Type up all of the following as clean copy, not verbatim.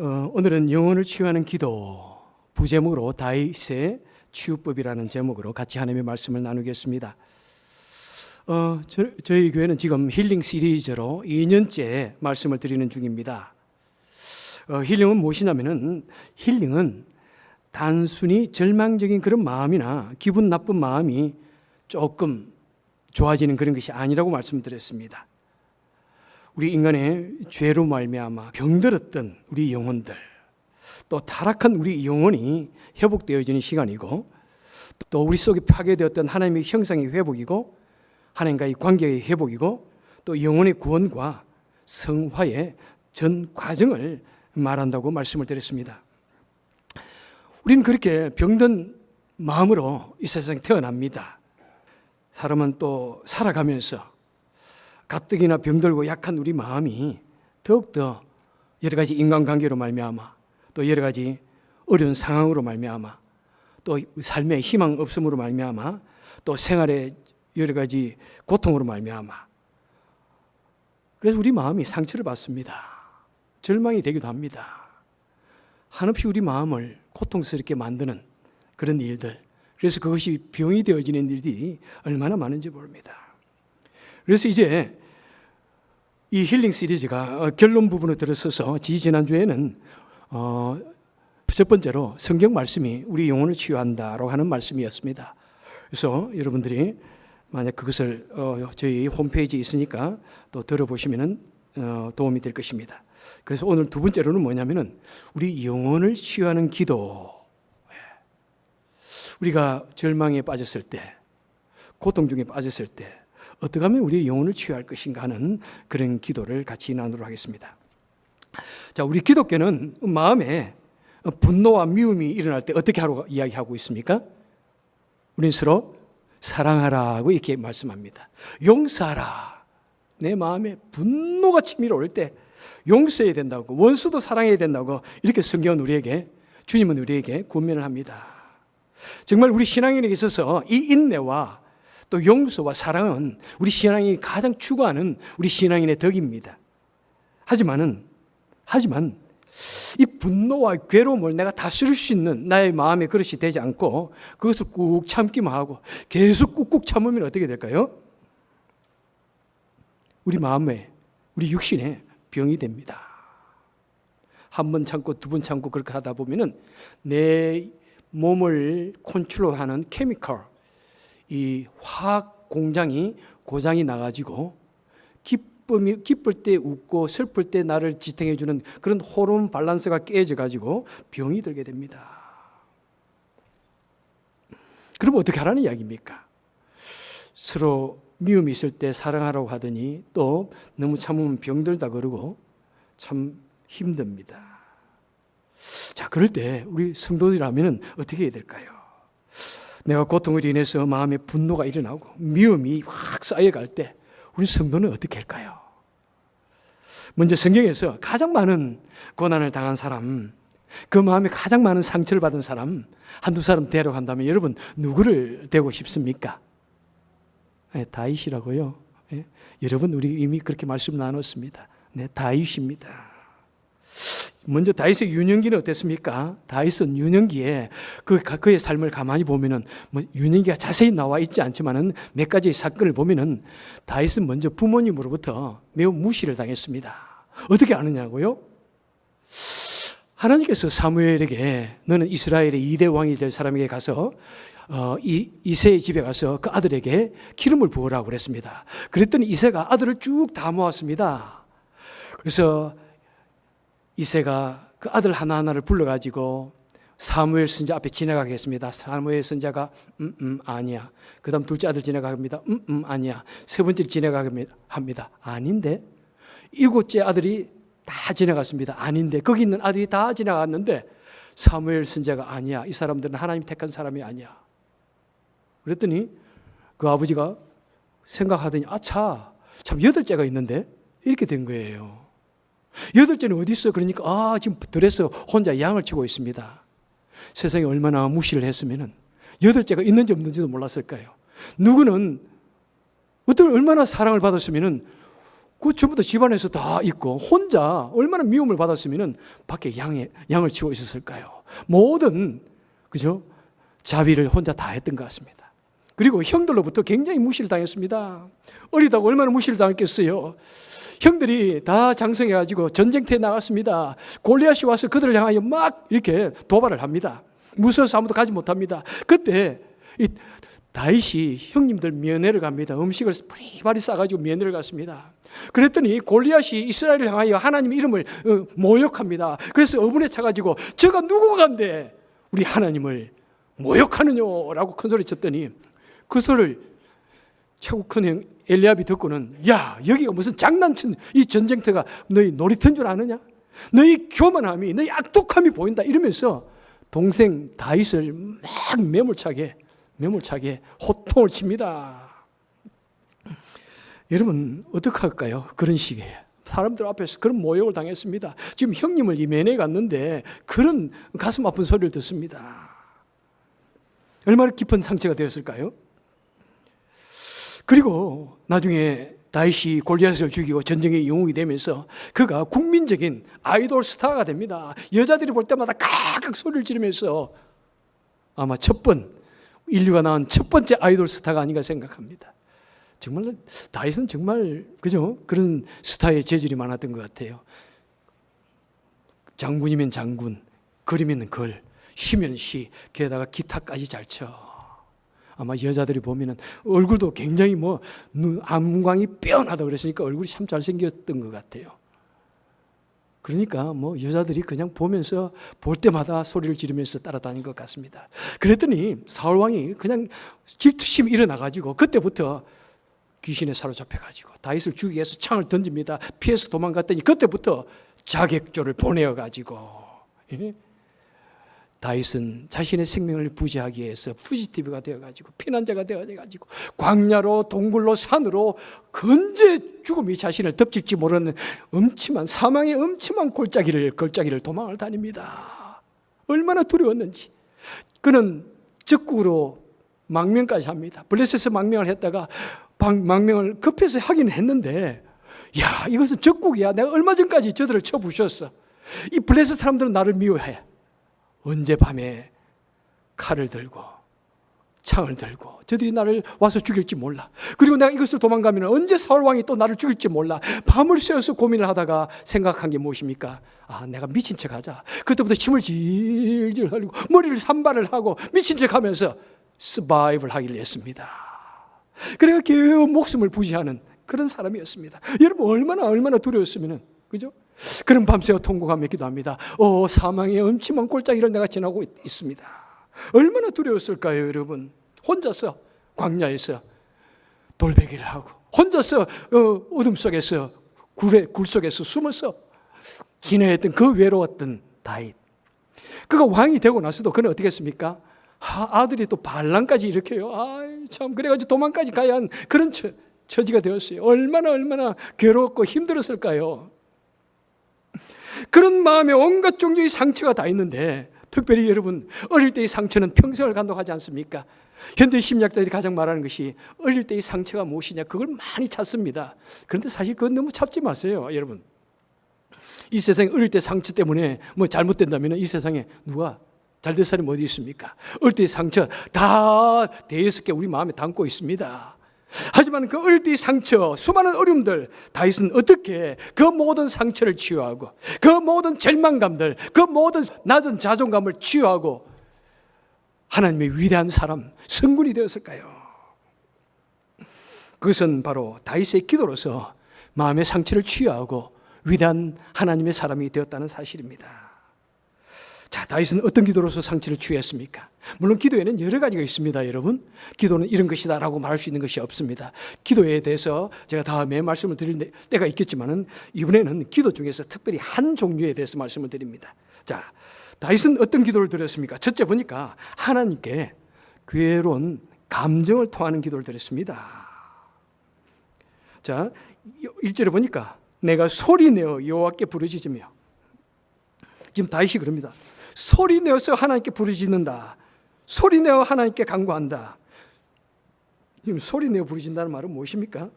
오늘은 영혼을 치유하는 기도 부제목으로 다윗의 치유법이라는 제목으로 같이 하나님의 말씀을 나누겠습니다. 저희 교회는 지금 힐링 시리즈로 2년째 말씀을 드리는 중입니다. 힐링은 무엇이냐면은 힐링은 단순히 절망적인 그런 마음이나 기분 나쁜 마음이 조금 좋아지는 그런 것이 아니라고 말씀드렸습니다. 우리 인간의 죄로 말미암아 병들었던 우리 영혼들, 또 타락한 우리 영혼이 회복되어지는 시간이고, 또 우리 속에 파괴되었던 하나님의 형상의 회복이고, 하나님과의 관계의 회복이고, 또 영혼의 구원과 성화의 전 과정을 말한다고 말씀을 드렸습니다. 우리는 그렇게 병든 마음으로 이 세상에 태어납니다. 사람은 또 살아가면서 가뜩이나 병들고 약한 우리 마음이 더욱더 여러 가지 인간관계로 말미암아, 또 여러 가지 어려운 상황으로 말미암아, 또 삶에 희망 없음으로 말미암아, 또 생활의 여러 가지 고통으로 말미암아, 그래서 우리 마음이 상처를 받습니다. 절망이 되기도 합니다. 한없이 우리 마음을 고통스럽게 만드는 그런 일들, 그래서 그것이 병이 되어지는 일들이 얼마나 많은지 모릅니다. 그래서 이제 이 힐링 시리즈가 결론 부분을 들어서서 지난주에는 첫 번째로 성경 말씀이 우리 영혼을 치유한다라고 하는 말씀이었습니다. 그래서 여러분들이 만약 그것을 저희 홈페이지에 있으니까 또 들어보시면 도움이 될 것입니다. 그래서 오늘 두 번째로는 뭐냐면은 우리 영혼을 치유하는 기도. 우리가 절망에 빠졌을 때, 고통 중에 빠졌을 때 어떻게 하면 우리의 영혼을 치유할 것인가 하는 그런 기도를 같이 나누도록 하겠습니다. 자, 우리 기독교는 마음에 분노와 미움이 일어날 때 어떻게 하라고 이야기하고 있습니까? 우리는 서로 사랑하라고 이렇게 말씀합니다. 용서하라. 내 마음에 분노가 치밀어 올 때 용서해야 된다고, 원수도 사랑해야 된다고 이렇게 성경은 우리에게, 주님은 우리에게 권면을 합니다. 정말 우리 신앙인에게 있어서 이 인내와 또 용서와 사랑은 우리 신앙인이 가장 추구하는 우리 신앙인의 덕입니다. 하지만 이 분노와 괴로움을 내가 다스릴 수 있는 나의 마음의 그릇이 되지 않고 그것을 꾹 참기만 하고 계속 꾹꾹 참으면 어떻게 될까요? 우리 마음에, 우리 육신에 병이 됩니다. 한 번 참고 두 번 참고 그렇게 하다 보면은 내 몸을 컨트롤하는 케미컬, 이 화학 공장이 고장이 나가지고 기쁠 때 웃고 슬플 때 나를 지탱해주는 그런 호르몬 밸런스가 깨져가지고 병이 들게 됩니다. 그럼 어떻게 하라는 이야기입니까? 서로 미움이 있을 때 사랑하라고 하더니 또 너무 참으면 병들다 그러고 참 힘듭니다. 자, 그럴 때 우리 성도들이라면 어떻게 해야 될까요? 내가 고통으로 인해서 마음에 분노가 일어나고 미움이 확 쌓여갈 때 우리 성도는 어떻게 할까요? 먼저 성경에서 가장 많은 고난을 당한 사람, 그 마음에 가장 많은 상처를 받은 사람 한두 사람 데려간다면 여러분 누구를 되고 싶습니까? 네, 다윗이라고요. 네, 여러분 우리 이미 그렇게 말씀 나눴습니다. 네, 다윗입니다. 먼저 다윗의 유년기는 어땠습니까? 다윗은 유년기에 그의 삶을 가만히 보면은 유년기가 자세히 나와 있지 않지만은 몇 가지의 사건을 보면은 다윗은 먼저 부모님으로부터 매우 무시를 당했습니다. 어떻게 아느냐고요? 하나님께서 사무엘에게 너는 이스라엘의 2대 왕이 될 사람에게 가서 이새의 집에 가서 그 아들에게 기름을 부으라고 그랬습니다. 그랬더니 이새가 아들을 쭉 다 모았습니다. 그래서 이새가 그 아들 하나하나를 불러가지고 사무엘 선자 앞에 지나가게 했습니다. 사무엘 선자가 아니야. 그 다음 둘째 아들 지나갑니다. 아니야. 세 번째 지나가게 합니다. 아닌데. 일곱째 아들이 다 지나갔습니다. 아닌데. 거기 있는 아들이 다 지나갔는데 사무엘 선자가 아니야. 이 사람들은 하나님 택한 사람이 아니야. 그랬더니 그 아버지가 생각하더니 아차, 참 8째가 있는데 이렇게 된 거예요. 8째는 어디 있어? 그러니까 지금 들에서 혼자 양을 치고 있습니다. 세상에 얼마나 무시를 했으면은 8째가 있는지 없는지도 몰랐을까요? 누구는 얼마나 사랑을 받았으면은 그 전부 다 집안에서 다 있고 혼자 얼마나 미움을 받았으면 밖에 양을 치고 있었을까요? 모든 그죠? 자비를 혼자 다 했던 것 같습니다. 그리고 형들로부터 굉장히 무시를 당했습니다. 어리다고 얼마나 무시를 당했겠어요. 형들이 다 장성해가지고 전쟁터에 나갔습니다. 골리앗이 와서 그들을 향하여 막 이렇게 도발을 합니다. 무서워서 아무도 가지 못합니다. 그때 이 다윗이 형님들 면회를 갑니다. 음식을 바리바리 싸가지고 면회를 갔습니다. 그랬더니 골리앗이 이스라엘을 향하여 하나님 이름을 모욕합니다. 그래서 어분에 차가지고 저가 누구간데 우리 하나님을 모욕하느냐라고 큰 소리 쳤더니 그 소리를 최고 큰 형 엘리압이 듣고는 야 여기가 무슨 장난친 이 전쟁터가 너희 놀이터인 줄 아느냐? 너희 교만함이 너희 악독함이 보인다 이러면서 동생 다윗을 막 매몰차게 호통을 칩니다. 여러분 어떻게 할까요? 그런 식의 사람들 앞에서 그런 모욕을 당했습니다. 지금 형님을 이면에 갔는데 그런 가슴 아픈 소리를 듣습니다. 얼마나 깊은 상처가 되었을까요? 그리고 나중에 다윗이 골리앗을 죽이고 전쟁의 영웅이 되면서 그가 국민적인 아이돌 스타가 됩니다. 여자들이 볼 때마다 각각 소리를 지르면서 아마 인류가 낳은 첫 번째 아이돌 스타가 아닌가 생각합니다. 정말 다윗은 정말 그죠? 그런 스타의 재질이 많았던 것 같아요. 장군이면 장군, 글이면 글, 시면 시, 게다가 기타까지 잘 쳐. 아마 여자들이 보면은 얼굴도 굉장히 안문광이 빼어나다 그랬으니까 얼굴이 참 잘생겼던 것 같아요. 그러니까 여자들이 그냥 보면서 볼 때마다 소리를 지르면서 따라다닌 것 같습니다. 그랬더니 사울왕이 그냥 질투심이 일어나가지고 그때부터 귀신에 사로잡혀가지고 다윗을 죽이기 위해서 창을 던집니다. 피해서 도망갔더니 그때부터 자객조를 보내어가지고 다윗은 자신의 생명을 부지하기 위해서 푸지티브가 되어가지고 피난자가 되어가지고 광야로 동굴로 산으로 언제 죽음이 자신을 덮칠지 모르는 사망의 엄침한 걸작기를 도망을 다닙니다. 얼마나 두려웠는지. 그는 적국으로 망명까지 합니다. 블레셋에서 망명을 했다가 망명을 급해서 하긴 했는데 야 이것은 적국이야. 내가 얼마 전까지 저들을 쳐부셨어. 이 블레셋 사람들은 나를 미워해. 언제 밤에 칼을 들고 창을 들고 저들이 나를 와서 죽일지 몰라. 그리고 내가 이것을 도망가면 언제 사울왕이 또 나를 죽일지 몰라. 밤을 새워서 고민을 하다가 생각한 게 무엇입니까? 내가 미친 척 하자. 그때부터 침을 질질 흘리고 머리를 산발을 하고 미친 척 하면서 서바이벌 하기를 했습니다. 그래가 겨우 목숨을 부지하는 그런 사람이었습니다. 여러분 얼마나 두려웠으면 그죠? 그런 밤새워 통곡하며 기도합니다. 사망의 엄침한 골짜기를 내가 지나고 있습니다. 얼마나 두려웠을까요, 여러분? 혼자서 광야에서 돌베개를 하고 혼자서 어둠 속에서 굴 속에서 숨어서 지내했던 그 외로웠던 다윗. 그가 왕이 되고 나서도 그는 어떻게 했습니까? 아들이 또 반란까지 일으켜요. 참 그래가지고 도망까지 가야 한 그런 처지가 되었어요. 얼마나 괴롭고 힘들었을까요? 그런 마음에 온갖 종류의 상처가 다 있는데 특별히 여러분 어릴 때의 상처는 평생을 간직하지 않습니까? 현대 심리학자들이 가장 말하는 것이 어릴 때의 상처가 무엇이냐 그걸 많이 찾습니다. 그런데 사실 그건 너무 찾지 마세요. 여러분 이 세상에 어릴 때 상처 때문에 잘못된다면 이 세상에 누가 잘된 사람이 어디 있습니까? 어릴 때의 상처 다 대여섯 개 우리 마음에 담고 있습니다. 하지만 그 어릴 때의 상처, 수많은 어려움들, 다윗은 어떻게 그 모든 상처를 치유하고 그 모든 절망감들, 그 모든 낮은 자존감을 치유하고 하나님의 위대한 사람, 성군이 되었을까요? 그것은 바로 다윗의 기도로서 마음의 상처를 치유하고 위대한 하나님의 사람이 되었다는 사실입니다. 자, 다윗은 어떤 기도로서 상처를 치유했습니까? 물론 기도에는 여러 가지가 있습니다, 여러분. 기도는 이런 것이다라고 말할 수 있는 것이 없습니다. 기도에 대해서 제가 다음에 말씀을 드릴 때가 있겠지만은 이번에는 기도 중에서 특별히 한 종류에 대해서 말씀을 드립니다. 자, 다윗은 어떤 기도를 드렸습니까? 첫째 보니까 하나님께 괴로운 감정을 통하는 기도를 드렸습니다. 자, 1절에 보니까 내가 소리내어 여호와께 부르짖으며, 지금 다윗이 그럽니다. 소리내어서 하나님께 부르짖는다. 소리내어 하나님께 간구한다. 지금 소리내어 부르짖는다는 말은 무엇입니까?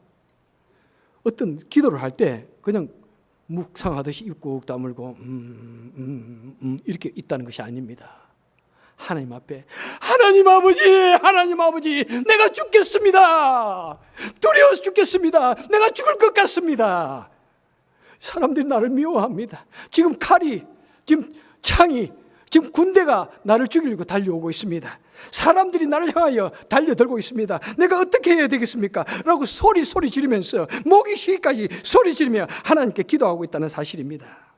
어떤 기도를 할 때 그냥 묵상하듯이 입 꾹 다물고 이렇게 있다는 것이 아닙니다. 하나님 앞에 하나님 아버지 내가 죽겠습니다. 두려워서 죽겠습니다. 내가 죽을 것 같습니다. 사람들이 나를 미워합니다. 지금 칼이, 지금 창이, 지금 군대가 나를 죽이려고 달려오고 있습니다. 사람들이 나를 향하여 달려들고 있습니다. 내가 어떻게 해야 되겠습니까? 라고 소리 지르면서 목이 쉬기까지 소리 지르며 하나님께 기도하고 있다는 사실입니다.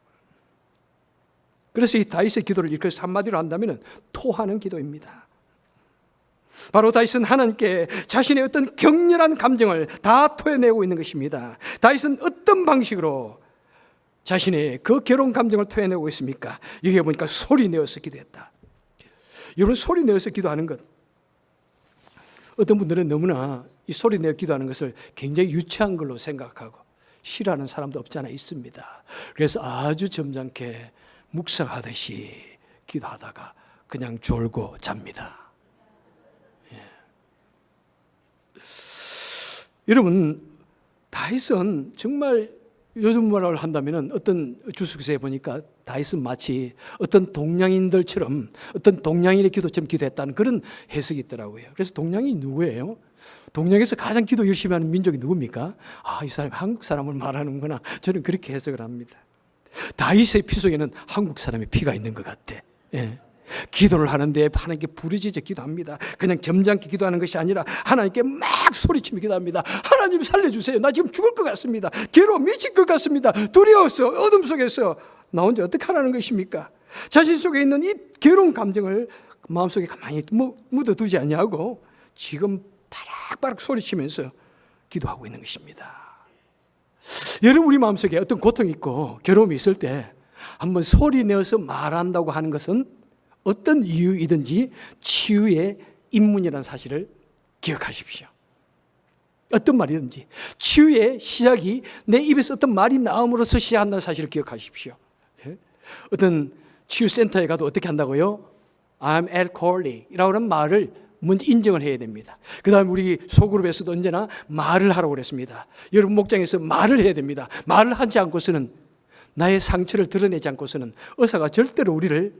그래서 이 다윗의 기도를 이렇게 한마디로 한다면 토하는 기도입니다. 바로 다윗은 하나님께 자신의 어떤 격렬한 감정을 다 토해내고 있는 것입니다. 다윗은 어떤 방식으로 자신의 그 괴로운 감정을 토해내고 있습니까? 여기에 보니까 소리 내어서 기도했다. 여러분, 소리 내어서 기도하는 것, 어떤 분들은 너무나 이 소리 내어 기도하는 것을 굉장히 유치한 걸로 생각하고 싫어하는 사람도 없지 않아 있습니다. 그래서 아주 점잖게 묵상하듯이 기도하다가 그냥 졸고 잡니다. 예. 여러분, 다윗은 정말 요즘 말을 한다면 어떤 주석서에 보니까 다윗은 마치 어떤 동양인들처럼, 어떤 동양인의 기도처럼 기도했다는 그런 해석이 있더라고요. 그래서 동양인이 누구예요? 동양에서 가장 기도 열심히 하는 민족이 누굽니까? 이 사람이 한국 사람을 말하는구나. 저는 그렇게 해석을 합니다. 다윗의 피 속에는 한국 사람의 피가 있는 것 같아. 예. 기도를 하는데 하나님께 부르짖어 기도합니다. 그냥 점잖게 기도하는 것이 아니라 하나님께 막 소리치며 기도합니다. 하나님 살려주세요. 나 지금 죽을 것 같습니다. 괴로워 미칠 것 같습니다. 두려워서 어둠 속에서 나 혼자 어떻게 하라는 것입니까? 자신 속에 있는 이 괴로운 감정을 마음속에 가만히 묻어두지 않냐고 지금 바락바락 소리치면서 기도하고 있는 것입니다. 여러분, 우리 마음속에 어떤 고통이 있고 괴로움이 있을 때 한번 소리 내어서 말한다고 하는 것은 어떤 이유이든지 치유의 입문이라는 사실을 기억하십시오. 어떤 말이든지 치유의 시작이 내 입에서 어떤 말이 나옴으로써 시작한다는 사실을 기억하십시오. 어떤 치유센터에 가도 어떻게 한다고요? I'm alcoholic 이라고 하는 말을 먼저 인정을 해야 됩니다. 그 다음에 우리 소그룹에서도 언제나 말을 하라고 그랬습니다. 여러분 목장에서 말을 해야 됩니다. 말을 하지 않고서는, 나의 상처를 드러내지 않고서는 의사가 절대로 우리를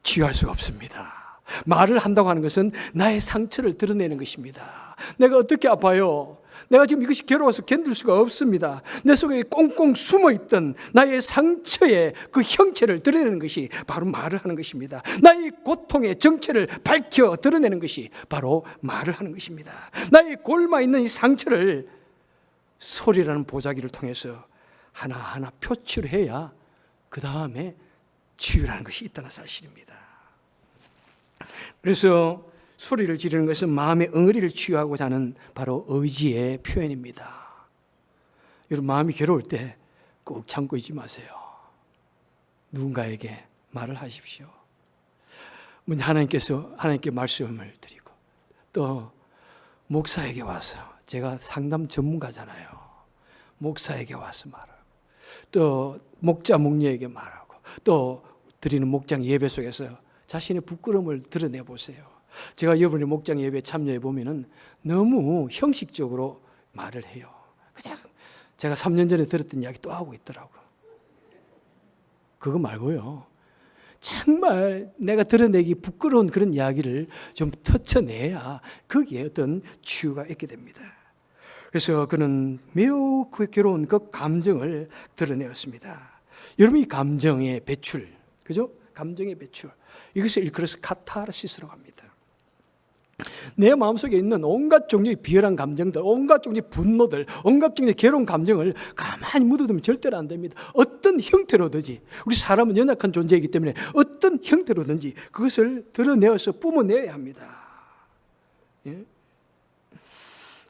치유할 수가 없습니다. 말을 한다고 하는 것은 나의 상처를 드러내는 것입니다. 내가 어떻게 아파요? 내가 지금 이것이 괴로워서 견딜 수가 없습니다. 내 속에 꽁꽁 숨어있던 나의 상처의 그 형체를 드러내는 것이 바로 말을 하는 것입니다. 나의 고통의 정체를 밝혀 드러내는 것이 바로 말을 하는 것입니다. 나의 골마있는 이 상처를 소리라는 보자기를 통해서 하나하나 표출을 해야 그 다음에 치유라는 것이 있다는 사실입니다. 그래서 소리를 지르는 것은 마음의 엉어리를 치유하고자 하는 바로 의지의 표현입니다. 여러분, 마음이 괴로울 때 꼭 참고 있지 마세요. 누군가에게 말을 하십시오. 하나님께 말씀을 드리고, 또 목사에게 와서, 제가 상담 전문가잖아요. 목사에게 와서 말하고, 또 목자 목녀에게 말하고, 또 드리는 목장 예배 속에서 자신의 부끄러움을 드러내 보세요. 제가 이번에 목장 예배 참여해 보면은 너무 형식적으로 말을 해요. 그냥 제가 3년 전에 들었던 이야기 또 하고 있더라고. 그거 말고요, 정말 내가 드러내기 부끄러운 그런 이야기를 좀 터쳐내야 거기에 어떤 치유가 있게 됩니다. 그래서 그는 매우 그 괴로운 그 감정을 드러내었습니다. 여러분, 이 감정의 배출, 그죠? 감정의 배출, 이것을 일컬어서 카타르시스라고 합니다. 내 마음속에 있는 온갖 종류의 비열한 감정들, 온갖 종류의 분노들, 온갖 종류의 괴로운 감정을 가만히 묻어두면 절대로 안 됩니다. 어떤 형태로든지, 우리 사람은 연약한 존재이기 때문에 어떤 형태로든지 그것을 드러내어서 뿜어내야 합니다. 예?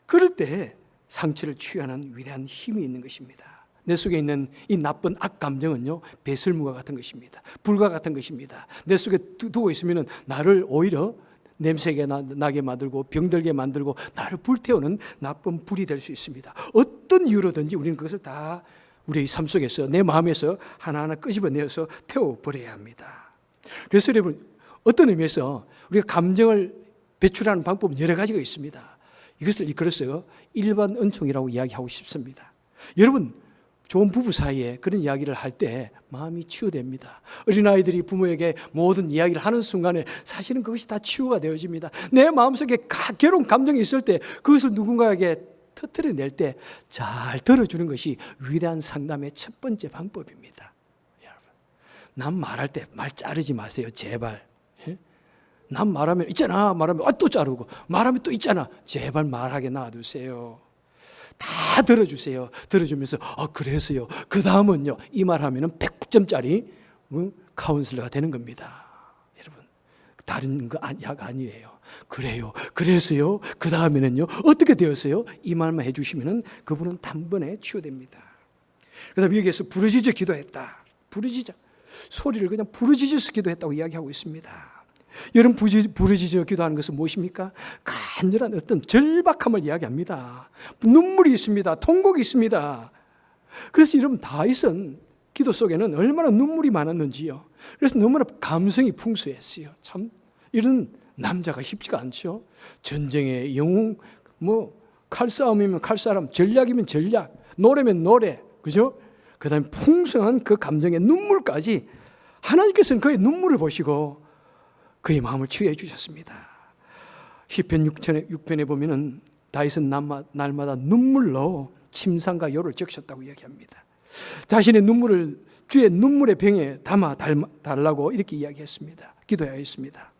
그럴 때 상처를 치유하는 위대한 힘이 있는 것입니다. 내 속에 있는 이 나쁜 악 감정은요, 배설물과 같은 것입니다. 불과 같은 것입니다. 내 속에 두고 있으면 나를 오히려 냄새가 나게 만들고 병들게 만들고 나를 불태우는 나쁜 불이 될 수 있습니다. 어떤 이유로든지 우리는 그것을 다 우리의 삶 속에서, 내 마음에서 하나하나 끄집어내어서 태워버려야 합니다. 그래서 여러분, 어떤 의미에서 우리가 감정을 배출하는 방법은 여러 가지가 있습니다. 이것을 이끌어서 일반 은총이라고 이야기하고 싶습니다. 여러분, 좋은 부부 사이에 그런 이야기를 할 때 마음이 치유됩니다. 어린아이들이 부모에게 모든 이야기를 하는 순간에 사실은 그것이 다 치유가 되어집니다. 내 마음속에 괴로운 감정이 있을 때 그것을 누군가에게 터뜨려낼 때 잘 들어주는 것이 위대한 상담의 첫 번째 방법입니다. 여러분, 남 말할 때 말 자르지 마세요. 제발. 남 말하면 있잖아 말하면 또 자르고 말하면 또 있잖아. 제발 말하게 놔두세요. 다 들어주세요. 들어주면서 그래서요. 그 다음은요. 이 말하면은 100점짜리 카운슬러가 되는 겁니다. 여러분, 다른 거 약 아니에요. 그래요. 그래서요. 그 다음에는요. 어떻게 되었어요? 이 말만 해주시면은 그분은 단번에 치유됩니다. 그다음에 여기에서 부르짖어 기도했다. 부르짖어 소리를 그냥 부르짖어서 기도했다고 이야기하고 있습니다. 여러분, 부르짖어 기도하는 것은 무엇입니까? 간절한 어떤 절박함을 이야기합니다. 눈물이 있습니다. 통곡이 있습니다. 그래서 여러분, 다윗은 기도 속에는 얼마나 눈물이 많았는지요. 그래서 너무나 감성이 풍수했어요. 참 이런 남자가 쉽지가 않죠. 전쟁의 영웅, 칼싸움이면 칼싸움, 전략이면 전략, 노래면 노래, 그죠? 그 다음에 풍성한 그 감정의 눈물까지 하나님께서는 그의 눈물을 보시고 그의 마음을 치유해 주셨습니다. 시편 6편에 보면은 다윗은 날마다 눈물로 침상과 요를 적셨다고 이야기합니다. 자신의 눈물을 주의 눈물의 병에 담아 달라고 이렇게 이야기했습니다. 기도하였습니다.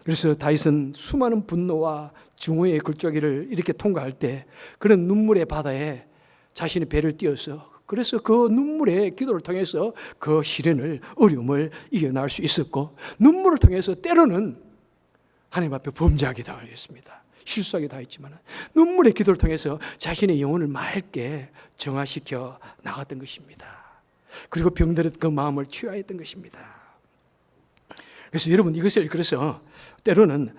그래서 다윗은 수많은 분노와 증오의 굴절기를 이렇게 통과할 때 그런 눈물의 바다에 자신의 배를 띄어서 그래서 그 눈물의 기도를 통해서 그 시련을 어려움을 이겨낼 수 있었고 눈물을 통해서 때로는 하나님 앞에 범죄하기도 하였습니다. 실수하기도 했지만 눈물의 기도를 통해서 자신의 영혼을 맑게 정화시켜 나갔던 것입니다. 그리고 병들었던 그 마음을 치유하였던 것입니다. 그래서 여러분 이것을 그래서 때로는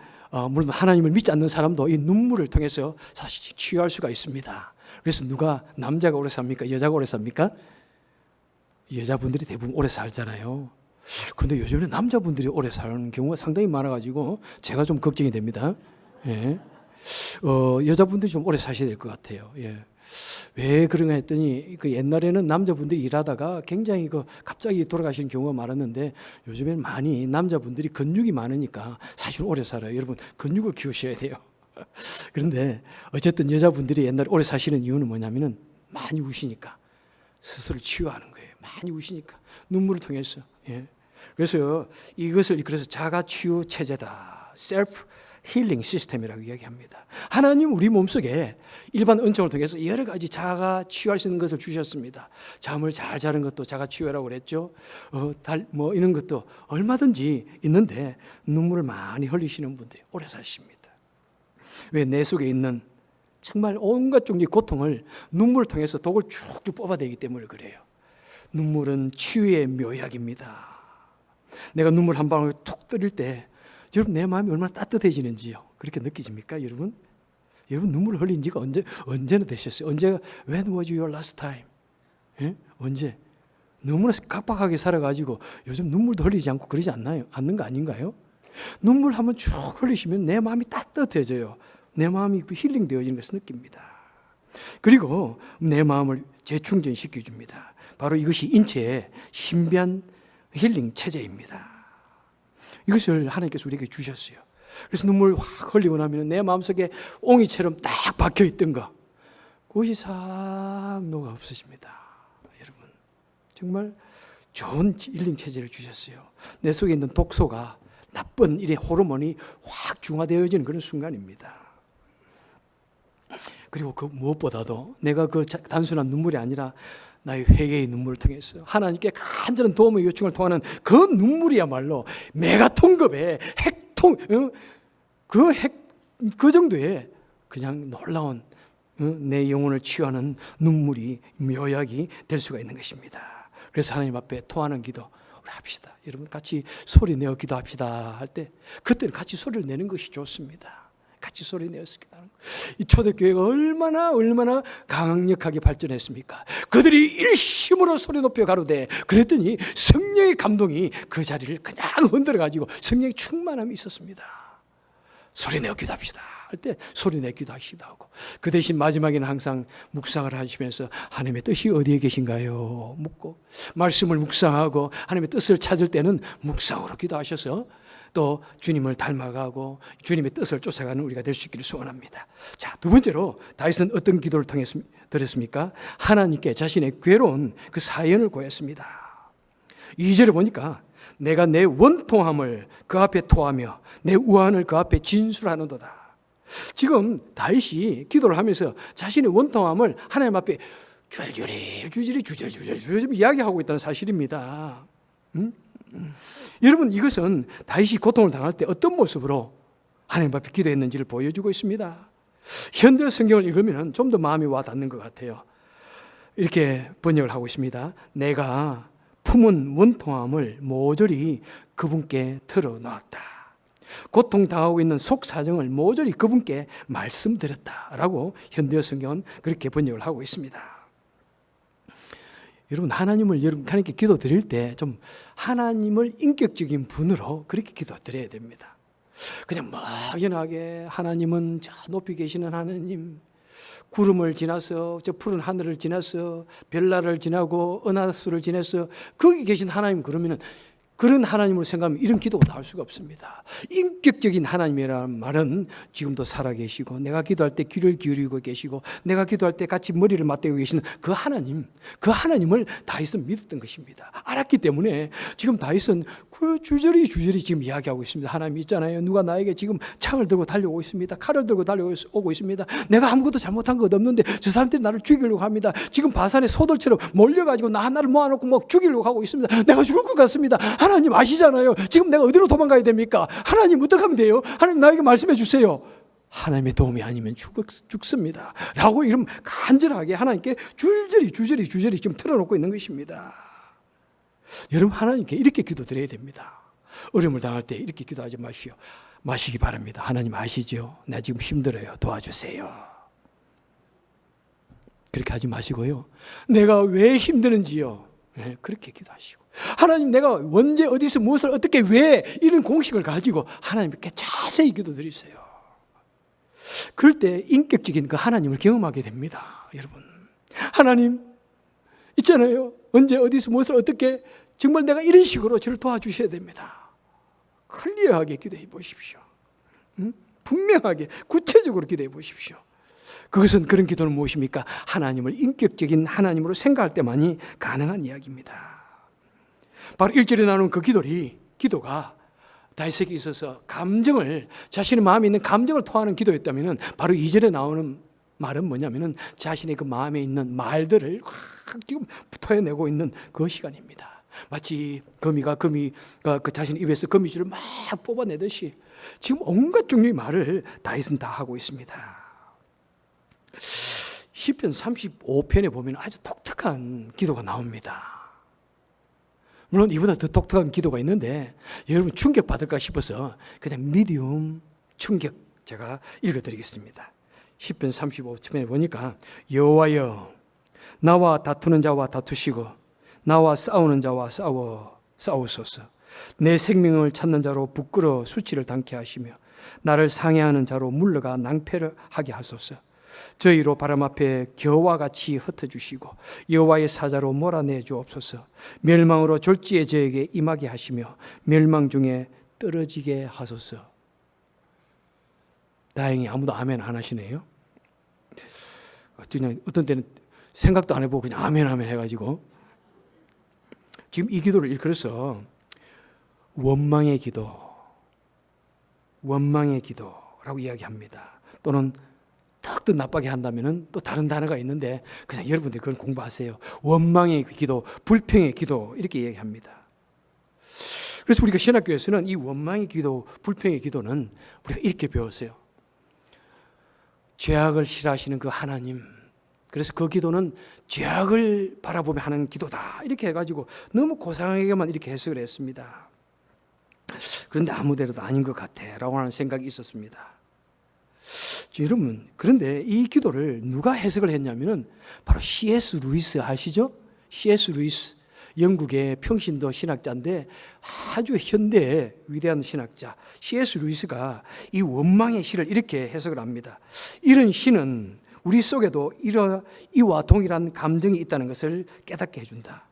물론 하나님을 믿지 않는 사람도 이 눈물을 통해서 사실 치유할 수가 있습니다. 그래서 누가 남자가 오래 삽니까? 여자가 오래 삽니까? 여자분들이 대부분 오래 살잖아요. 그런데 요즘에 남자분들이 오래 사는 경우가 상당히 많아가지고 제가 좀 걱정이 됩니다. 예. 여자분들이 좀 오래 사셔야 될 것 같아요. 예. 왜 그런가 했더니 그 옛날에는 남자분들이 일하다가 굉장히 갑자기 돌아가시는 경우가 많았는데 요즘에는 많이 남자분들이 근육이 많으니까 사실 오래 살아요. 여러분 근육을 키우셔야 돼요. 그런데 어쨌든 여자분들이 옛날에 오래 사시는 이유는 뭐냐면은 많이 우시니까 스스로 치유하는 거예요. 많이 우시니까 눈물을 통해서. 예. 그래서 이것을 그래서 자가 치유 체제다. 셀프 힐링 시스템이라고 이야기합니다. 하나님 우리 몸속에 일반 은총을 통해서 여러 가지 자가 치유할 수 있는 것을 주셨습니다. 잠을 잘 자는 것도 자가 치유라고 그랬죠. 이런 것도 얼마든지 있는데 눈물을 많이 흘리시는 분들이 오래 사십니다. 왜? 내 속에 있는 정말 온갖 종류의 고통을 눈물을 통해서 독을 쭉쭉 뽑아내기 때문에 그래요. 눈물은 치유의 묘약입니다. 내가 눈물 한 방울 툭 때릴 때 여러분 내 마음이 얼마나 따뜻해지는지요. 그렇게 느끼십니까 여러분? 여러분 눈물을 흘린 지가 언제나 되셨어요? When was your last time? 예? 언제? 너무나 각박하게 살아가지고 요즘 눈물도 흘리지 않고 그러지 않는 거 아닌가요? 눈물 한번 쭉 흘리시면 내 마음이 따뜻해져요. 내 마음이 힐링되어지는 것을 느낍니다. 그리고 내 마음을 재충전시켜 줍니다. 바로 이것이 인체의 신비한 힐링 체제입니다. 이것을 하나님께서 우리에게 주셨어요. 그래서 눈물 확 흘리고 나면 내 마음속에 옹이처럼 딱 박혀있던 거 그것이 싹 녹아 없어집니다. 여러분 정말 좋은 힐링 체제를 주셨어요. 내 속에 있는 독소가 나쁜 일의 호르몬이 확 중화되어지는 그런 순간입니다. 그리고 그 무엇보다도 내가 그 단순한 눈물이 아니라 나의 회개의 눈물을 통해서 하나님께 간절한 도움의 요청을 통하는 그 눈물이야말로 메가톤급의 그 정도의 그냥 놀라운 내 영혼을 치유하는 눈물이 묘약이 될 수가 있는 것입니다. 그래서 하나님 앞에 토하는 기도 우리 합시다. 여러분 같이 소리 내어 기도합시다 할 때 그때는 같이 소리를 내는 것이 좋습니다. 같이 소리 내어서 기도하는 거. 이 초대교회가 얼마나 강력하게 발전했습니까? 그들이 일심으로 소리 높여 가로되 그랬더니 성령의 감동이 그 자리를 그냥 흔들어 가지고 성령의 충만함이 있었습니다. 소리 내어 기도합시다. 할 때 소리 내기도 하시기도 하고, 그 대신 마지막에는 항상 묵상을 하시면서 하나님의 뜻이 어디에 계신가요? 묻고, 말씀을 묵상하고 하나님의 뜻을 찾을 때는 묵상으로 기도하셔서 또 주님을 닮아가고 주님의 뜻을 쫓아가는 우리가 될 수 있기를 소원합니다. 자, 두 번째로 다윗은 어떤 기도를 통해서 드렸습니까? 하나님께 자신의 괴로운 그 사연을 고했습니다. 2절에 보니까 내가 내 원통함을 그 앞에 토하며 내 우한을 그 앞에 진술하는도다. 지금 다윗이 기도를 하면서 자신의 원통함을 하나님 앞에 주저리 이야기하고 있다는 사실입니다. 여러분, 이것은 다윗이 고통을 당할 때 어떤 모습으로 하나님 앞에 기도했는지를 보여주고 있습니다. 현대 성경을 읽으면 좀 더 마음이 와닿는 것 같아요. 이렇게 번역을 하고 있습니다. 내가 품은 원통함을 모조리 그분께 털어놓았다. 고통당하고 있는 속사정을 모조리 그분께 말씀드렸다라고 현대 성경은 그렇게 번역을 하고 있습니다. 여러분, 하나님께 기도 드릴 때 좀 하나님을 인격적인 분으로 그렇게 기도 드려야 됩니다. 그냥 막연하게 하나님은 저 높이 계시는 하나님, 구름을 지나서 저 푸른 하늘을 지나서 별나라를 지나고 은하수를 지나서 거기 계신 하나님, 그러면은 그런 하나님으로 생각하면 이런 기도가 나올 수가 없습니다. 인격적인 하나님이라는 말은 지금도 살아계시고 내가 기도할 때 귀를 기울이고 계시고 내가 기도할 때 같이 머리를 맞대고 계시는 그 하나님을 다윗은 믿었던 것입니다. 알았기 때문에 지금 다윗은 그 주저리 지금 이야기하고 있습니다. 하나님 있잖아요. 누가 나에게 지금 창을 들고 달려오고 있습니다. 칼을 들고 달려오고 있습니다. 내가 아무것도 잘못한 것 없는데 저 사람들이 나를 죽이려고 합니다. 지금 바산의 소들처럼 몰려가지고 나 하나를 모아놓고 막 죽이려고 하고 있습니다. 내가 죽을 것 같습니다. 하나님 아시잖아요. 지금 내가 어디로 도망가야 됩니까? 하나님 어떻게 하면 돼요? 하나님 나에게 말씀해 주세요. 하나님의 도움이 아니면 죽습니다. 라고 이런 간절하게 하나님께 주저리 지금 틀어놓고 있는 것입니다. 여러분, 하나님께 이렇게 기도드려야 됩니다. 어려움을 당할 때 이렇게 기도하지 마시기 바랍니다. 하나님 아시죠? 나 지금 힘들어요. 도와주세요. 그렇게 하지 마시고요. 내가 왜 힘드는지요? 네, 그렇게 기도하시고, 하나님 내가 언제 어디서 무엇을 어떻게 왜 이런 공식을 가지고 하나님께 자세히 기도드리세요. 그럴 때 인격적인 그 하나님을 경험하게 됩니다. 여러분, 하나님 있잖아요. 언제 어디서 무엇을 어떻게 정말 내가 이런 식으로 저를 도와주셔야 됩니다. 클리어하게 기도해 보십시오. 분명하게 구체적으로 기도해 보십시오. 그것은, 그런 기도는 무엇입니까? 하나님을 인격적인 하나님으로 생각할 때만이 가능한 이야기입니다. 바로 1절에 나오는 그 기도가 다윗에게 있어서 자신의 마음에 있는 감정을 토하는 기도였다면, 바로 2절에 나오는 말은 뭐냐면은 자신의 그 마음에 있는 말들을 확 지금 토해내고 있는 그 시간입니다. 마치 거미가 그 자신의 입에서 거미줄을 막 뽑아내듯이 지금 온갖 종류의 말을 다윗은 다 하고 있습니다. 시편 35편에 보면 아주 독특한 기도가 나옵니다. 물론 이보다 더 독특한 기도가 있는데 여러분 충격받을까 싶어서 그냥 미디움 충격 제가 읽어드리겠습니다. 시편 35편에 보니까 여호와여, 나와 다투는 자와 다투시고 나와 싸우는 자와 싸우소서. 내 생명을 찾는 자로 부끄러워 수치를 당케 하시며 나를 상해하는 자로 물러가 낭패를 하게 하소서. 저희로 바람 앞에 겨와 같이 흩어주시고 여호와의 사자로 몰아내 주옵소서. 멸망으로 졸지에 저에게 임하게 하시며 멸망 중에 떨어지게 하소서. 다행히 아무도 아멘 안 하시네요. 그냥 어떤 때는 생각도 안 해보고 그냥 아멘 해가지고 지금 이 기도를 일컬어서 원망의 기도라고 이야기합니다. 또는 턱 나쁘게 한다면 또 다른 단어가 있는데 그냥 여러분들 그걸 공부하세요. 원망의 기도, 불평의 기도 이렇게 얘기합니다. 그래서 우리가 신학교에서는 이 원망의 기도, 불평의 기도는 우리가 이렇게 배웠어요. 죄악을 싫어하시는 그 하나님, 그래서 그 기도는 죄악을 바라보며 하는 기도다 이렇게 해가지고 너무 고상하게만 이렇게 해석을 했습니다. 그런데 아무데라도 아닌 것 같아 라고 하는 생각이 있었습니다. 여러분, 그런데 이 기도를 누가 해석을 했냐면 바로 C.S. 루이스 아시죠? C.S. 루이스, 영국의 평신도 신학자인데 아주 현대의 위대한 신학자 C.S. 루이스가 이 원망의 시를 이렇게 해석을 합니다. 이런 시는 우리 속에도 이와 동일한 감정이 있다는 것을 깨닫게 해준다.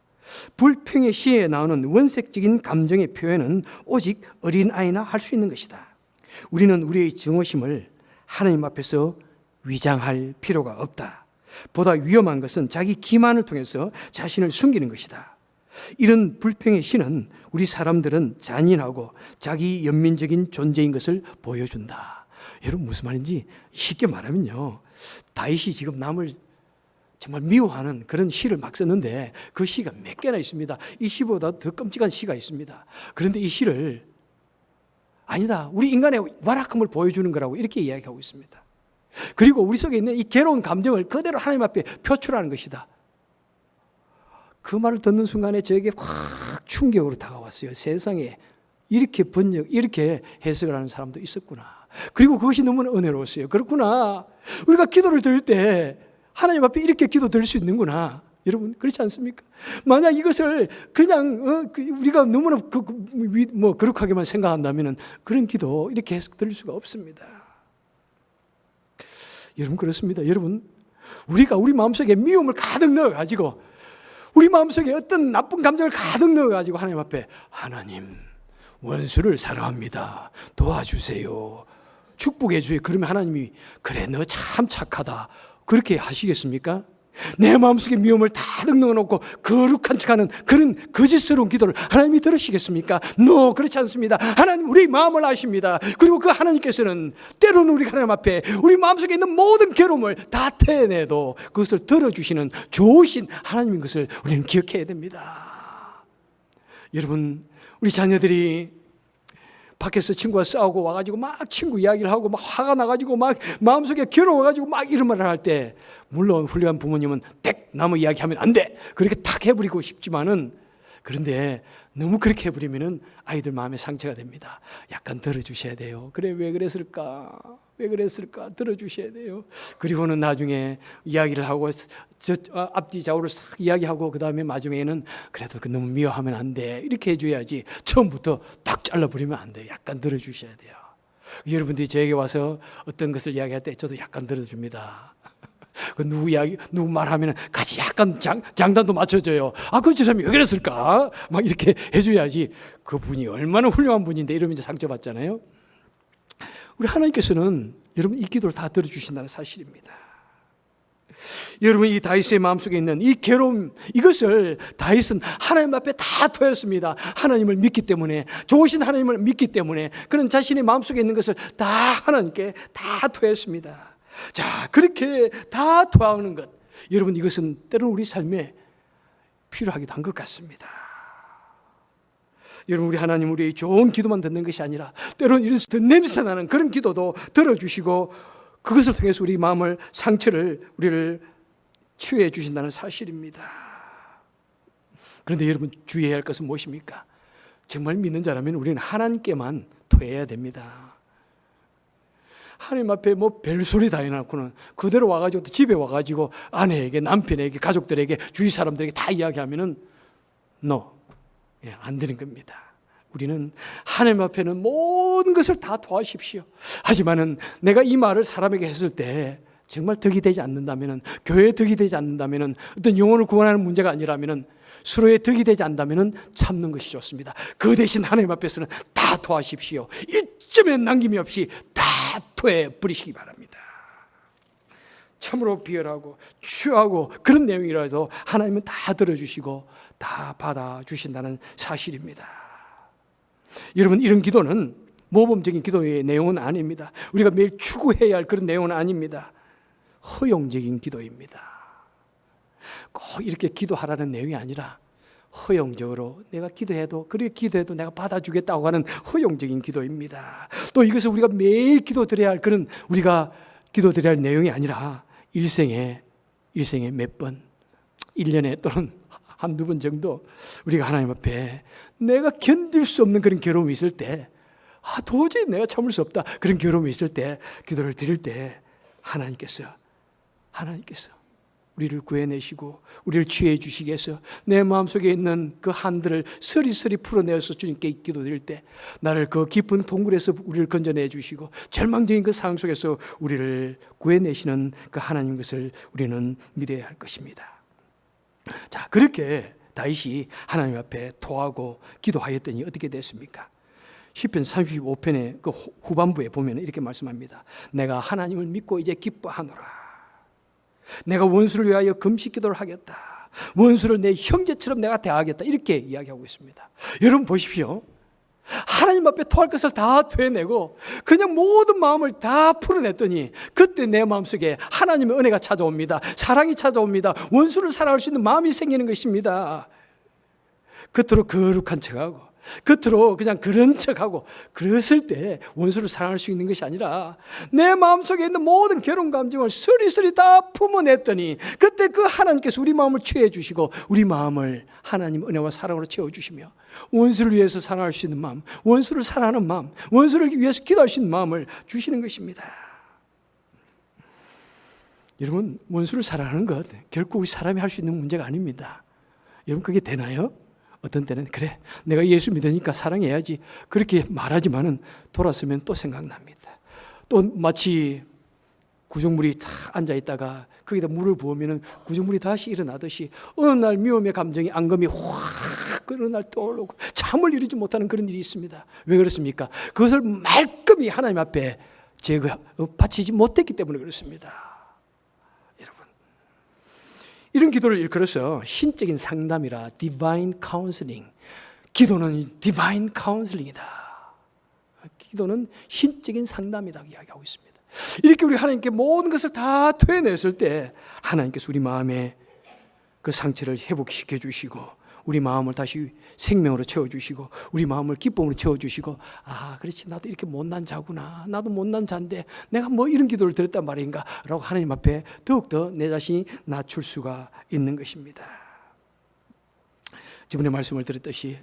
불평의 시에 나오는 원색적인 감정의 표현은 오직 어린아이나 할 수 있는 것이다. 우리는 우리의 증오심을 하나님 앞에서 위장할 필요가 없다. 보다 위험한 것은 자기 기만을 통해서 자신을 숨기는 것이다. 이런 불평의 시는 우리 사람들은 잔인하고 자기 연민적인 존재인 것을 보여준다. 여러분 무슨 말인지 쉽게 말하면요, 다윗이 지금 남을 정말 미워하는 그런 시를 막 썼는데 그 시가 몇 개나 있습니다. 이 시보다 더 끔찍한 시가 있습니다. 그런데 이 시를 아니다, 우리 인간의 완악함을 보여주는 거라고 이렇게 이야기하고 있습니다. 그리고 우리 속에 있는 이 괴로운 감정을 그대로 하나님 앞에 표출하는 것이다. 그 말을 듣는 순간에 저에게 확 충격으로 다가왔어요. 세상에 이렇게 해석을 하는 사람도 있었구나. 그리고 그것이 너무나 은혜로웠어요. 그렇구나, 우리가 기도를 드릴 때 하나님 앞에 이렇게 기도 드릴 수 있는구나. 여러분 그렇지 않습니까? 만약 이것을 그냥 우리가 너무나 거룩하게만 생각한다면 그런 기도 이렇게 해석 드릴 수가 없습니다. 여러분 그렇습니다. 여러분 우리가 우리 마음속에 미움을 가득 넣어가지고 우리 마음속에 어떤 나쁜 감정을 가득 넣어가지고 하나님 앞에 하나님 원수를 사랑합니다, 도와주세요, 축복해 주세요. 그러면 하나님이 그래 너 참 착하다 그렇게 하시겠습니까? 내 마음속에 미움을 다득 넣어놓고 거룩한 척하는 그런 거짓스러운 기도를 하나님이 들으시겠습니까? 그렇지 않습니다. 하나님 우리 마음을 아십니다. 그리고 그 하나님께서는 때로는 우리 하나님 앞에 우리 마음속에 있는 모든 괴로움을 다 태어내도 그것을 들어주시는 좋으신 하나님인 것을 우리는 기억해야 됩니다. 여러분 우리 자녀들이 밖에서 친구와 싸우고 와가지고 막 친구 이야기를 하고 막 화가 나가지고 막 마음속에 괴로워가지고 막 이런 말을 할 때 물론 훌륭한 부모님은 땡 나무 이야기하면 안 돼 그렇게 탁 해버리고 싶지만은, 그런데 너무 그렇게 해버리면은 아이들 마음에 상처가 됩니다. 약간 들어주셔야 돼요. 그래 왜 그랬을까 들어주셔야 돼요. 그리고는 나중에 이야기를 하고 앞뒤 좌우를 싹 이야기하고 그 다음에 마지막에는 그래도 너무 미워하면 안 돼 이렇게 해줘야지 처음부터 딱 잘라버리면 안 돼요. 약간 들어주셔야 돼요. 여러분들이 저에게 와서 어떤 것을 이야기할 때 저도 약간 들어줍니다. 누구 말하면 같이 약간 장단도 맞춰줘요. 그 사람이 왜 그랬을까? 막 이렇게 해줘야지. 그분이 얼마나 훌륭한 분인데 이러면 이제 상처받잖아요. 우리 하나님께서는 여러분 이 기도를 다 들어주신다는 사실입니다. 여러분 이 다윗의 마음속에 있는 이 괴로움, 이것을 다윗은 하나님 앞에 다 토했습니다. 하나님을 믿기 때문에, 좋으신 하나님을 믿기 때문에 그런 자신의 마음속에 있는 것을 다 하나님께 다 토했습니다. 자, 그렇게 다 토하는 것, 여러분 이것은 때로는 우리 삶에 필요하기도 한 것 같습니다. 여러분 우리 하나님 우리의 좋은 기도만 듣는 것이 아니라 때로는 이런 냄새나는 그런 기도도 들어주시고 그것을 통해서 우리 마음을 우리를 치유해 주신다는 사실입니다. 그런데 여러분 주의해야 할 것은 무엇입니까? 정말 믿는 자라면 우리는 하나님께만 토해야 됩니다. 하나님 앞에 별소리 다 해놓고는 그대로 와가지고 또 집에 와가지고 아내에게, 남편에게, 가족들에게, 주위 사람들에게 다 이야기하면은 안 되는 겁니다. 우리는 하나님 앞에는 모든 것을 다 토하십시오. 하지만은 내가 이 말을 사람에게 했을 때 정말 덕이 되지 않는다면은, 교회에 덕이 되지 않는다면은, 어떤 영혼을 구원하는 문제가 아니라면은, 서로의 덕이 되지 않는다면은 참는 것이 좋습니다. 그 대신 하나님 앞에서는 다 토하십시오. 일점의 남김이 없이 다 토해 버리시기 바랍니다. 참으로 비열하고 추하고 그런 내용이라도 하나님은 다 들어주시고 다 받아주신다는 사실입니다. 여러분 이런 기도는 모범적인 기도의 내용은 아닙니다. 우리가 매일 추구해야 할 그런 내용은 아닙니다. 허용적인 기도입니다. 꼭 이렇게 기도하라는 내용이 아니라 허용적으로 내가 기도해도, 그렇게 기도해도 내가 받아주겠다고 하는 허용적인 기도입니다. 또 이것을 우리가 매일 기도드려야 할 그런, 우리가 기도드려야 할 내용이 아니라 일생에 몇 번, 1년에 또는 한두 번 정도 우리가 하나님 앞에 내가 견딜 수 없는 그런 괴로움이 있을 때, 도저히 내가 참을 수 없다, 그런 괴로움이 있을 때 기도를 드릴 때 하나님께서 우리를 구해내시고 우리를 취해 주시기 위해서 내 마음속에 있는 그 한들을 서리서리 풀어내어서 주님께 기도드릴 때 나를 그 깊은 동굴에서 우리를 건져내 주시고 절망적인 그 상황 속에서 우리를 구해내시는 그 하나님 것을 우리는 믿어야 할 것입니다. 자, 그렇게 다윗이 하나님 앞에 토하고 기도하였더니 어떻게 됐습니까? 시편 35편의 그 후반부에 보면 이렇게 말씀합니다. 내가 하나님을 믿고 이제 기뻐하노라. 내가 원수를 위하여 금식 기도를 하겠다. 원수를 내 형제처럼 내가 대하겠다. 이렇게 이야기하고 있습니다. 여러분 보십시오. 하나님 앞에 토할 것을 다 토해내고 그냥 모든 마음을 다 풀어냈더니 그때 내 마음속에 하나님의 은혜가 찾아옵니다. 사랑이 찾아옵니다. 원수를 사랑할 수 있는 마음이 생기는 것입니다. 겉으로 거룩한 척하고 겉으로 그냥 그런 척하고 그랬을 때 원수를 사랑할 수 있는 것이 아니라 내 마음속에 있는 모든 괴로운 감정을 서리서리 다 품어냈더니 그때 그 하나님께서 우리 마음을 취해 주시고 우리 마음을 하나님 은혜와 사랑으로 채워주시며 원수를 위해서 사랑할 수 있는 마음, 원수를 사랑하는 마음, 원수를 위해서 기도할 수 있는 마음을 주시는 것입니다. 여러분, 원수를 사랑하는 것 결코 우리 사람이 할 수 있는 문제가 아닙니다. 여러분, 그게 되나요? 어떤 때는 그래 내가 예수 믿으니까 사랑해야지 그렇게 말하지만은 돌아서면 또 생각납니다. 또 마치 구정물이 탁 앉아있다가 거기다 물을 부으면 구정물이 다시 일어나듯이 어느 날 미움의 감정이 앙금이 확 어느 날 떠오르고 잠을 이루지 못하는 그런 일이 있습니다. 왜 그렇습니까? 그것을 말끔히 하나님 앞에 바치지 못했기 때문에 그렇습니다. 이런 기도를 일컬어서 신적인 상담이라 디바인 카운슬링. 기도는 디바인 카운슬링이다. 기도는 신적인 상담이다 이야기하고 있습니다. 이렇게 우리 하나님께 모든 것을 다 토해냈을 때 하나님께서 우리 마음에 그 상처를 회복시켜 주시고 우리 마음을 다시 생명으로 채워주시고 우리 마음을 기쁨으로 채워주시고 아 그렇지 나도 이렇게 못난 자구나 나도 못난 자인데 내가 뭐 이런 기도를 드렸단 말인가 라고 하나님 앞에 더욱더 내 자신이 낮출 수가 있는 것입니다. 저번에 말씀을 드렸듯이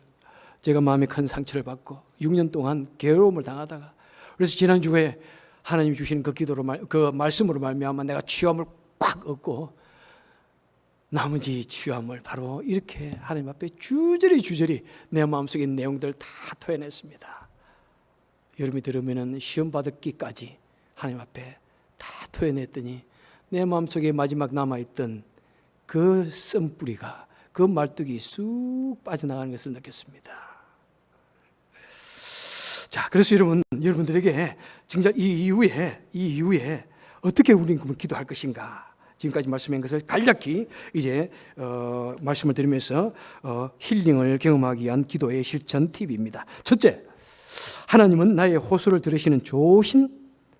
제가 마음에 큰 상처를 받고 6년 동안 괴로움을 당하다가 그래서 지난주에 하나님이 주시는 그 기도로 그 말씀으로 말미암아 내가 취함을 꽉 얻고 나머지 취함을 바로 이렇게 하나님 앞에 주저리 내 마음속에 있는 내용들 다 토해냈습니다. 여러분이 들으면 시험 받기까지 하나님 앞에 다 토해냈더니 내 마음속에 마지막 남아있던 그 쓴뿌리가 그 말뚝이 쑥 빠져나가는 것을 느꼈습니다. 자, 그래서 여러분들에게 진짜 이 이후에 어떻게 우리는 기도할 것인가? 지금까지 말씀한 것을 간략히 이제 말씀을 드리면서 힐링을 경험하기 위한 기도의 실천 팁입니다. 첫째, 하나님은 나의 호소를 들으시는 좋으신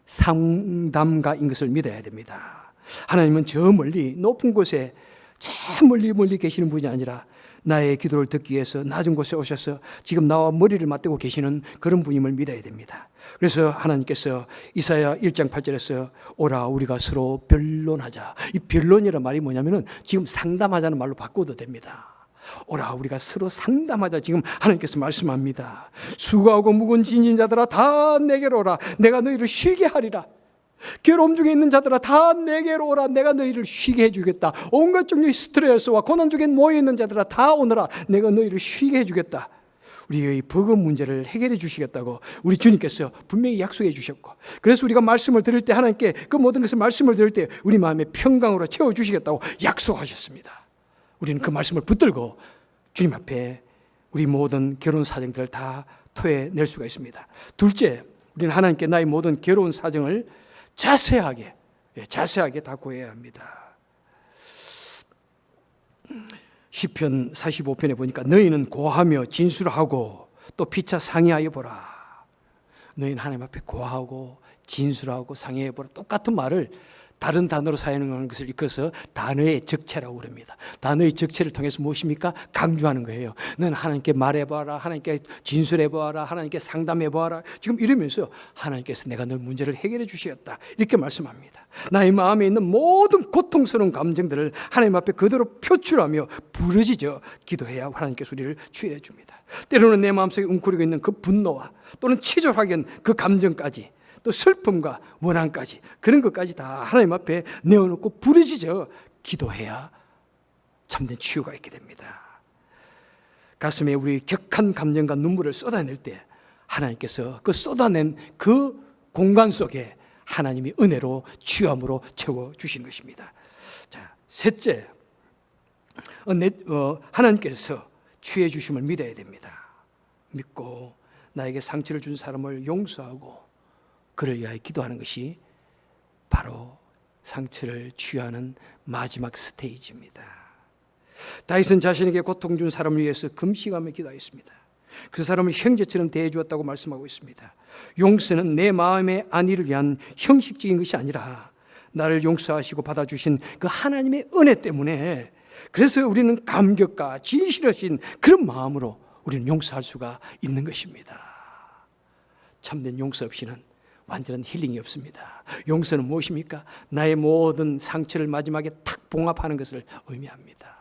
상담가인 것을 믿어야 됩니다. 하나님은 저 멀리 높은 곳에 저 멀리 계시는 분이 아니라 나의 기도를 듣기 위해서 낮은 곳에 오셔서 지금 나와 머리를 맞대고 계시는 그런 분임을 믿어야 됩니다. 그래서 하나님께서 이사야 1장 8절에서 오라 우리가 서로 변론하자. 이 변론이라는 말이 뭐냐면은 지금 상담하자는 말로 바꿔도 됩니다. 오라 우리가 서로 상담하자 지금 하나님께서 말씀합니다. 수고하고 무거운 짐진 자들아 다 내게로 오라 내가 너희를 쉬게 하리라. 괴로움 중에 있는 자들아 다 내게로 오라 내가 너희를 쉬게 해주겠다. 온갖 종류의 스트레스와 고난 중에 모여있는 자들아 다 오너라 내가 너희를 쉬게 해주겠다. 우리의 버거운 문제를 해결해 주시겠다고 우리 주님께서 분명히 약속해 주셨고 그래서 우리가 말씀을 드릴 때 하나님께 그 모든 것을 말씀을 드릴 때 우리 마음에 평강으로 채워주시겠다고 약속하셨습니다. 우리는 그 말씀을 붙들고 주님 앞에 우리 모든 결혼 사정들을 다 토해낼 수가 있습니다. 둘째, 우리는 하나님께 나의 모든 괴로운 사정을 자세하게 다 고해야 합니다. 시편 45편에 보니까 너희는 고하며 진술하고 또 피차 상의하여 보라. 너희는 하나님 앞에 고하고 진술하고 상의해 보라. 똑같은 말을 다른 단어로 사용하는 것을 이끌어서 단어의 적체라고 그럽니다. 단어의 적체를 통해서 무엇입니까? 강조하는 거예요. 너는 하나님께 말해봐라. 하나님께 진술해봐라. 하나님께 상담해봐라. 지금 이러면서 하나님께서 내가 너 문제를 해결해 주시겠다. 이렇게 말씀합니다. 나의 마음에 있는 모든 고통스러운 감정들을 하나님 앞에 그대로 표출하며 부르짖어 기도해야 하나님께서 우리를 치유해 줍니다. 때로는 내 마음속에 웅크리고 있는 그 분노와 또는 치졸하게 한 그 감정까지 또 슬픔과 원한까지 그런 것까지 다 하나님 앞에 내어놓고 부르짖어 기도해야 참된 치유가 있게 됩니다. 가슴에 우리 격한 감정과 눈물을 쏟아낼 때 하나님께서 그 쏟아낸 그 공간 속에 하나님이 은혜로 치유함으로 채워주신 것입니다. 자, 셋째, 하나님께서 치유해 주심을 믿어야 됩니다. 믿고 나에게 상처를 준 사람을 용서하고 그를 위하여 기도하는 것이 바로 상처를 치유하는 마지막 스테이지입니다. 다윗은 자신에게 고통 준 사람을 위해서 금식하며 기도했습니다. 그 사람을 형제처럼 대해 주었다고 말씀하고 있습니다. 용서는 내 마음의 안위를 위한 형식적인 것이 아니라 나를 용서하시고 받아주신 그 하나님의 은혜 때문에, 그래서 우리는 감격과 진실하신 그런 마음으로 우리는 용서할 수가 있는 것입니다. 참된 용서 없이는 완전한 힐링이 없습니다. 용서는 무엇입니까? 나의 모든 상처를 마지막에 탁 봉합하는 것을 의미합니다.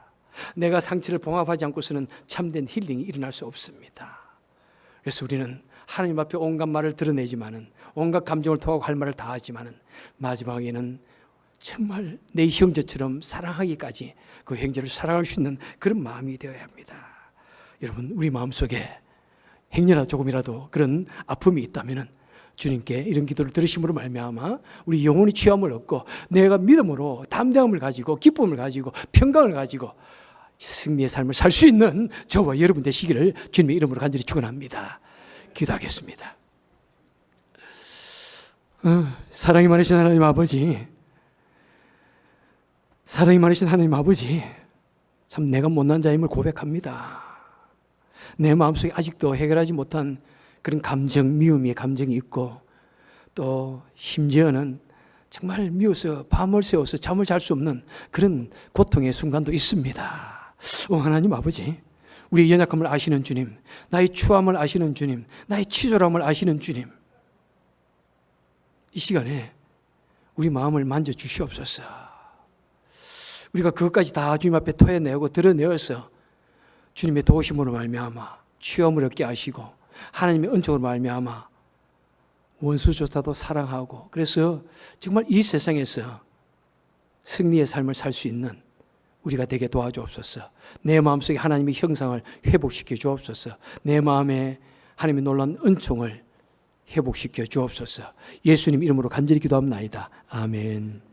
내가 상처를 봉합하지 않고서는 참된 힐링이 일어날 수 없습니다. 그래서 우리는 하나님 앞에 온갖 말을 드러내지만은, 온갖 감정을 토하고 할 말을 다 하지만은 마지막에는 정말 내 형제처럼 사랑하기까지 그 형제를 사랑할 수 있는 그런 마음이 되어야 합니다. 여러분, 우리 마음속에 행여나 조금이라도 그런 아픔이 있다면은 주님께 이런 기도를 들으심으로 말미암아 우리 영혼이 취함을 얻고 내가 믿음으로 담대함을 가지고 기쁨을 가지고 평강을 가지고 승리의 삶을 살 수 있는 저와 여러분 되시기를 주님의 이름으로 간절히 축원합니다. 기도하겠습니다. 사랑이 많으신 하나님 아버지, 사랑이 많으신 하나님 아버지, 참 내가 못난 자임을 고백합니다. 내 마음속에 아직도 해결하지 못한 그런 감정, 미움의 감정이 있고, 또 심지어는 정말 미워서 밤을 새워서 잠을 잘 수 없는 그런 고통의 순간도 있습니다. 하나님 아버지, 우리의 연약함을 아시는 주님, 나의 추함을 아시는 주님, 나의 치졸함을 아시는 주님, 이 시간에 우리 마음을 만져주시옵소서. 우리가 그것까지 다 주님 앞에 토해내고 드러내어서 주님의 도우심으로 말미암아 취함을 얻게 하시고 하나님의 은총으로 말미암아 원수조차도 사랑하고, 그래서 정말 이 세상에서 승리의 삶을 살 수 있는 우리가 되게 도와주옵소서. 내 마음속에 하나님의 형상을 회복시켜 주옵소서. 내 마음에 하나님의 놀라운 은총을 회복시켜 주옵소서. 예수님 이름으로 간절히 기도합나이다. 아멘.